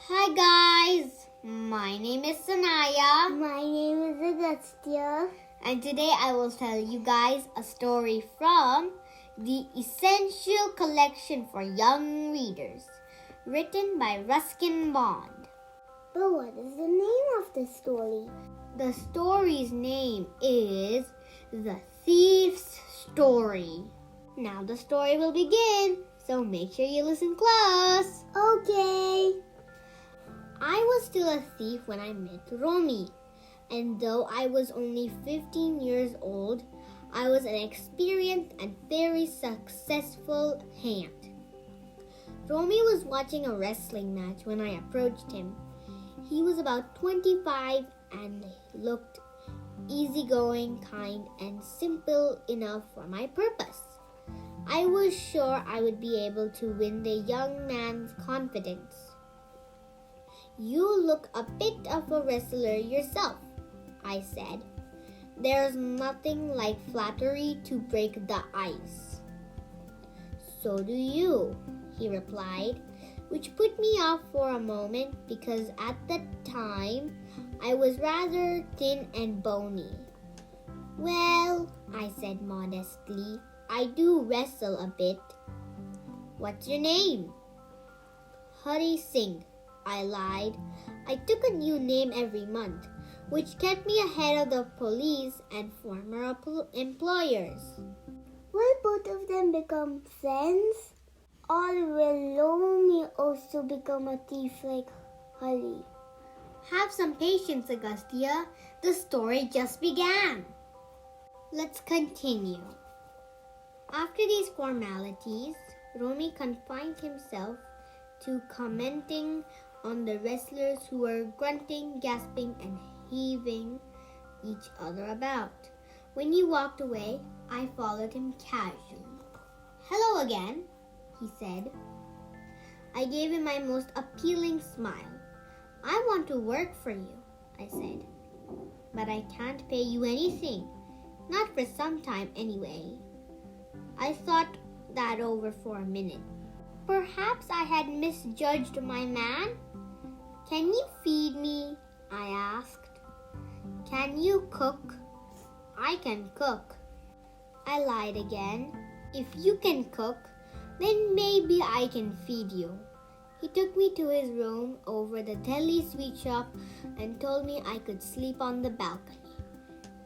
Hi guys, my name is Sanaya. My name is Agastya. And today I will tell you guys a story from the Essential Collection for Young Readers, written by Ruskin Bond. But what is the name of the story? The story's name is The Thief's Story. Now the story will begin, so make sure you listen close. Okay. I was still a thief when I met Romy, and though I was only 15 years old, I was an experienced and very successful hand. Romy was watching a wrestling match when I approached him. He was about 25 and looked easygoing, kind, and simple enough for my purpose. I was sure I would be able to win the young man's confidence. "You look a bit of a wrestler yourself," I said. "There's nothing like flattery to break the ice." "So do you," he replied, which put me off for a moment because at the time I was rather thin and bony. "Well," I said modestly, "I do wrestle a bit." "What's your name?" "Singh," I lied. I took a new name every month, which kept me ahead of the police and former employers. Will both of them become friends? Or will Romy also become a thief like Hari? Have some patience, Agastya. The story just began. Let's continue. After these formalities, Romy confined himself to commenting on the wrestlers who were grunting, gasping, and heaving each other about. When he walked away, I followed him casually. "Hello again," he said. I gave him my most appealing smile. "I want to work for you," I said. "But I can't pay you anything. Not for some time anyway." I thought that over for a minute. Perhaps I had misjudged my man. "Can you feed me?" I asked. "Can you cook?" "I can cook." I lied again. "If you can cook, then maybe I can feed you." He took me to his room over the Delhi sweet shop and told me I could sleep on the balcony.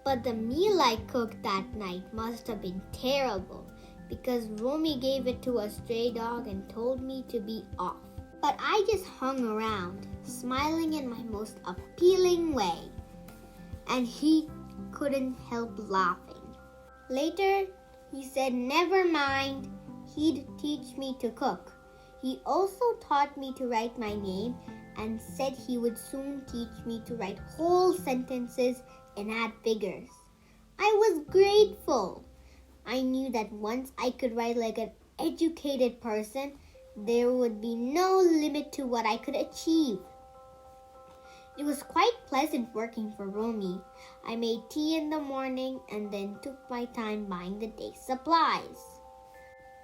But the meal I cooked that night must have been terrible because Romy gave it to a stray dog and told me to be off. But I just hung around, smiling in my most appealing way, and he couldn't help laughing. Later, he said never mind, he'd teach me to cook. He also taught me to write my name and said he would soon teach me to write whole sentences and add figures. I was grateful. I knew that once I could write like an educated person, there would be no limit to what I could achieve. It was quite pleasant working for Romy. I made tea in the morning and then took my time buying the day's supplies,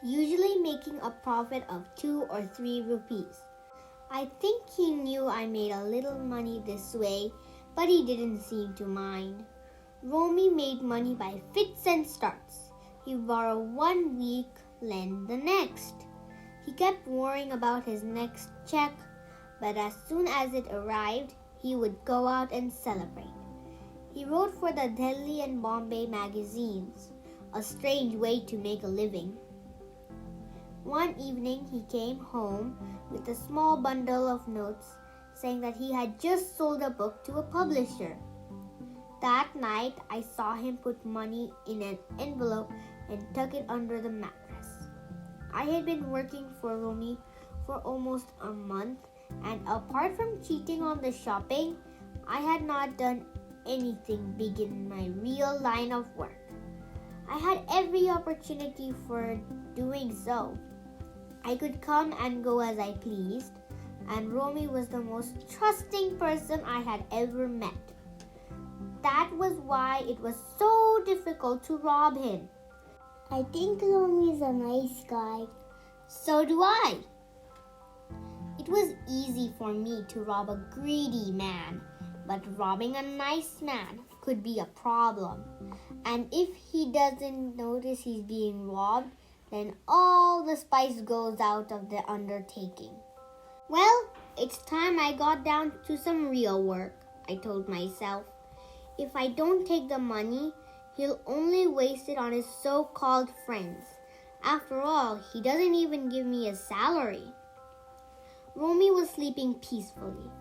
usually making a profit of 2 or 3 rupees. I think he knew I made a little money this way, but he didn't seem to mind. Romy made money by fits and starts. He borrowed 1 week, lend the next. He kept worrying about his next check, but as soon as it arrived, he would go out and celebrate. He wrote for the Delhi and Bombay magazines, a strange way to make a living. One evening, he came home with a small bundle of notes saying that he had just sold a book to a publisher. That night, I saw him put money in an envelope and tuck it under the mattress. I had been working for Romy for almost a month, and apart from cheating on the shopping, I had not done anything big in my real line of work. I had every opportunity for doing so. I could come and go as I pleased, and Romy was the most trusting person I had ever met. That was why it was so difficult to rob him. I think Romy is a nice guy. So do I. It was easy for me to rob a greedy man, but robbing a nice man could be a problem. And if he doesn't notice he's being robbed, then all the spice goes out of the undertaking. Well, it's time I got down to some real work, I told myself. If I don't take the money, he'll only waste it on his so-called friends. After all, he doesn't even give me a salary. Romy was sleeping peacefully.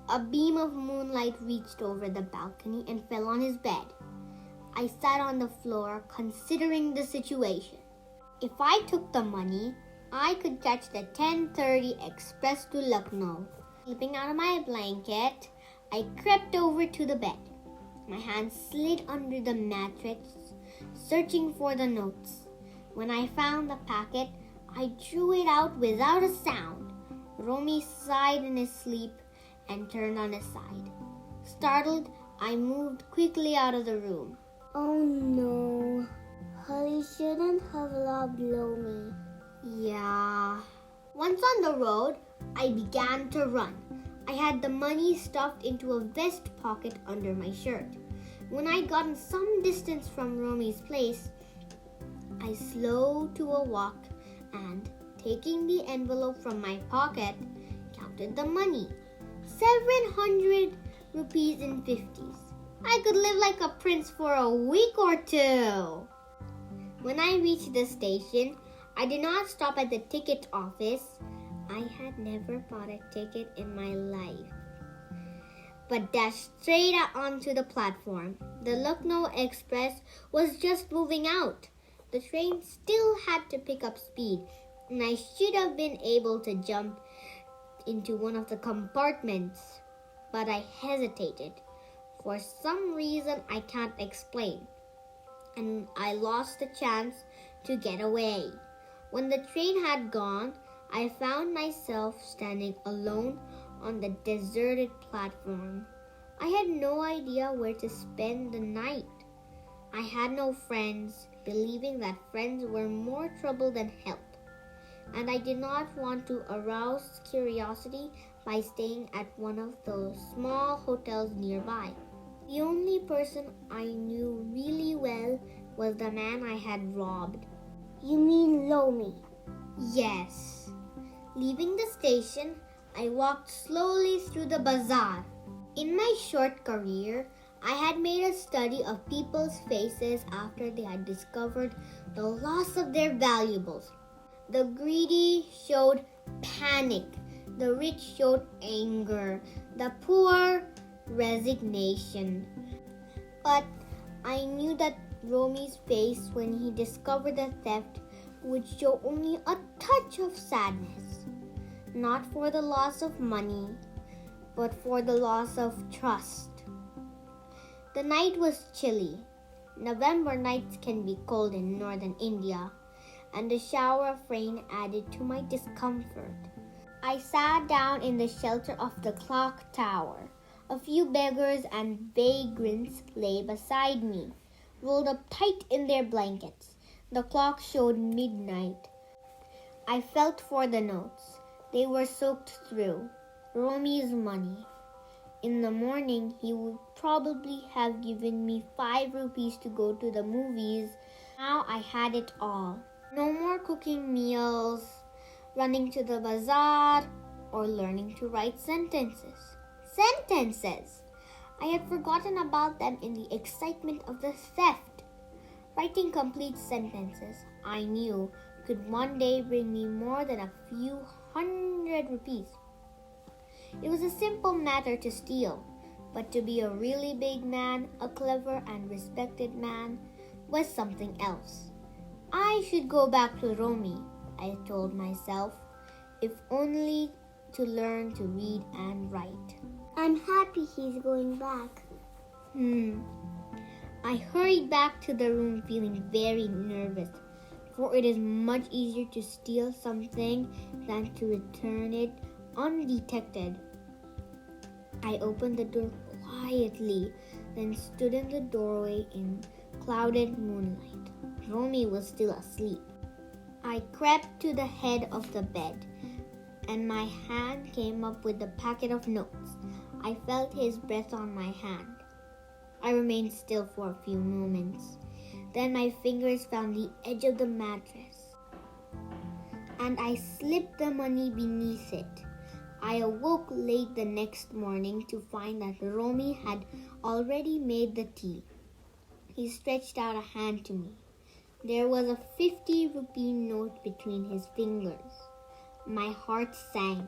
A beam of moonlight reached over the balcony and fell on his bed. I sat on the floor considering the situation. If I took the money, I could catch the 10:30 express to Lucknow. Slipping out of my blanket, I crept over to the bed. My hand slid under the mattress, searching for the notes. When I found the packet, I drew it out without a sound. Romy sighed in his sleep and turned on his side. Startled, I moved quickly out of the room. Oh no, Holly shouldn't have robbed Romy. Yeah. Once on the road, I began to run. I had the money stuffed into a vest pocket under my shirt. When I'd gotten some distance from Romy's place, I slowed to a walk and, taking the envelope from my pocket, counted the money. 700 rupees in 50s. I could live like a prince for a week or two. When I reached the station, I did not stop at the ticket office. I had never bought a ticket in my life, but dashed straight onto the platform. The Lucknow Express was just moving out. The train still had to pick up speed, and I should have been able to jump into one of the compartments, but I hesitated. For some reason I can't explain, and I lost the chance to get away. When the train had gone, I found myself standing alone on the deserted platform. I had no idea where to spend the night. I had no friends, believing that friends were more trouble than help, and I did not want to arouse curiosity by staying at one of those small hotels nearby. The only person I knew really well was the man I had robbed. You mean Romy? Yes. Leaving the station, I walked slowly through the bazaar. In my short career, I had made a study of people's faces after they had discovered the loss of their valuables. The greedy showed panic. The rich showed anger. The poor, resignation. But I knew that Romy's face when he discovered the theft would show only a touch of sadness. Not for the loss of money, but for the loss of trust. The night was chilly. November nights can be cold in northern India, and a shower of rain added to my discomfort. I sat down in the shelter of the clock tower. A few beggars and vagrants lay beside me, rolled up tight in their blankets. The clock showed midnight. I felt for the notes. They were soaked through. Romy's money. In the morning, he would probably have given me 5 rupees to go to the movies. Now I had it all. No more cooking meals, running to the bazaar, or learning to write sentences. Sentences! I had forgotten about them in the excitement of the theft. Writing complete sentences, I knew, could one day bring me more than a few 100 rupees. It was a simple matter to steal, but to be a really big man, a clever and respected man, was something else. I should go back to Romy, I told myself, if only to learn to read and write. I'm happy he's going back. I hurried back to the room feeling very nervous, for it is much easier to steal something than to return it undetected. I opened the door quietly, then stood in the doorway in clouded moonlight. Romy was still asleep. I crept to the head of the bed, and my hand came up with the packet of notes. I felt his breath on my hand. I remained still for a few moments. Then my fingers found the edge of the mattress, and I slipped the money beneath it. I awoke late the next morning to find that Romy had already made the tea. He stretched out a hand to me. There was a 50-rupee note between his fingers. My heart sank.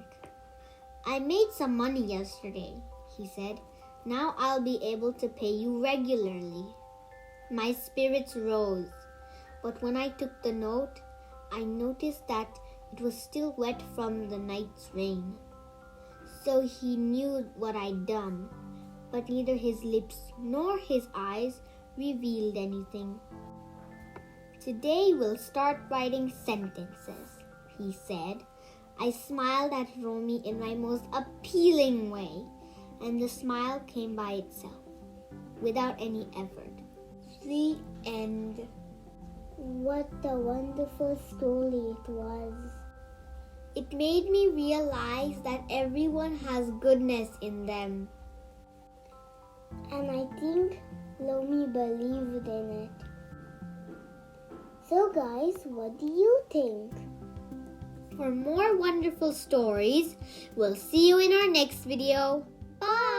"I made some money yesterday," he said. "Now I'll be able to pay you regularly." My spirits rose, but when I took the note, I noticed that it was still wet from the night's rain. So he knew what I'd done, but neither his lips nor his eyes revealed anything. "Today we'll start writing sentences," he said. I smiled at Romy in my most appealing way, and the smile came by itself, without any effort. The end. What a wonderful story it was. It made me realize that everyone has goodness in them. And I think Romy believed in it. So guys, what do you think? For more wonderful stories, we'll see you in our next video. Bye!